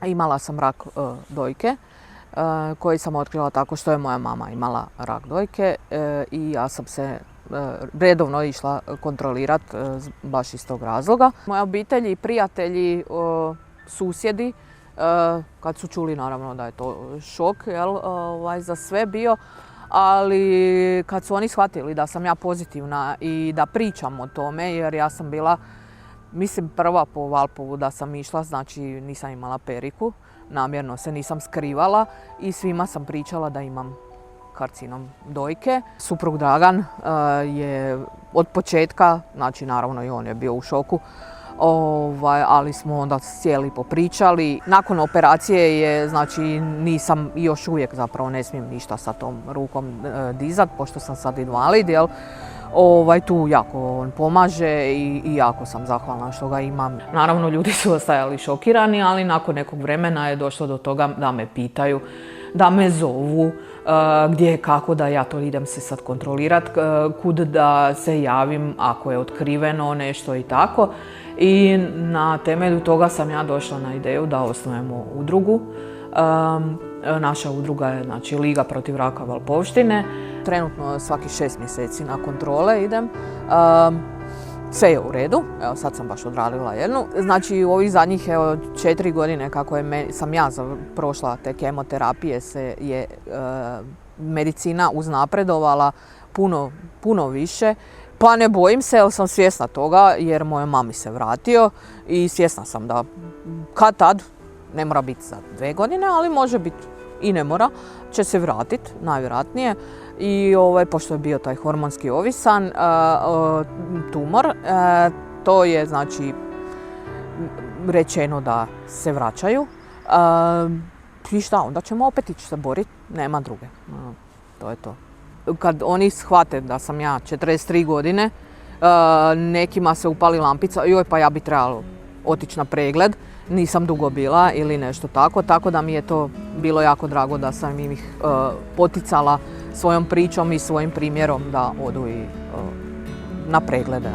Imala sam rak dojke koji sam otkrila tako što je moja mama imala rak dojke i ja sam se redovno išla kontrolirati baš iz tog razloga. Moja obitelj i prijatelji, susjedi, kad su čuli naravno da je to šok za sve bio, ali kad su oni shvatili da sam ja pozitivna i da pričam o tome, jer ja sam bila, mislim, prva po Valpovu da sam išla, znači nisam imala periku, namjerno se nisam skrivala i svima sam pričala da imam karcinom dojke. Suprug Dragan je od početka, znači naravno i on je bio u šoku, ali smo onda sjeli popričali. Nakon operacije je, znači nisam, još uvijek zapravo ne smijem ništa sa tom rukom dizat, pošto sam sad invalid, jel? Tu jako on pomaže i jako sam zahvalna što ga imam. Naravno, ljudi su ostajali šokirani, ali nakon nekog vremena je došlo do toga da me pitaju, da me zovu, gdje, kako da ja to idem se sad kontrolirat, kud da se javim ako je otkriveno nešto i tako. I na temelju toga sam ja došla na ideju da osnujemo udrugu. Naša udruga je, znači, Liga protiv raka Valpovštine. Trenutno svaki 6 mjeseci na kontrole idem. Sve je u redu, evo sad sam baš odradila jednu. Znači u ovih zadnjih 4 godine kako sam ja prošla te kemoterapije je medicina uznapredovala puno više. Pa ne bojim se, jer sam svjesna toga jer mojoj mami se vratio i svjesna sam da kad tad, ne mora biti za 2 godine, ali može biti i ne mora, će se vratiti, najvjerojatnije. I pošto je bio taj hormonski ovisan tumor, to je, znači, rečeno da se vraćaju. I šta, onda ćemo opet ići se boriti, nema druge. To je to. Kad oni shvate da sam ja 43 godine, nekima se upali lampica, joj pa ja bi trebala otići na pregled, nisam dugo bila ili nešto tako da mi je to bilo jako drago da sam ih poticala svojom pričom i svojim primjerom da odu i na preglede.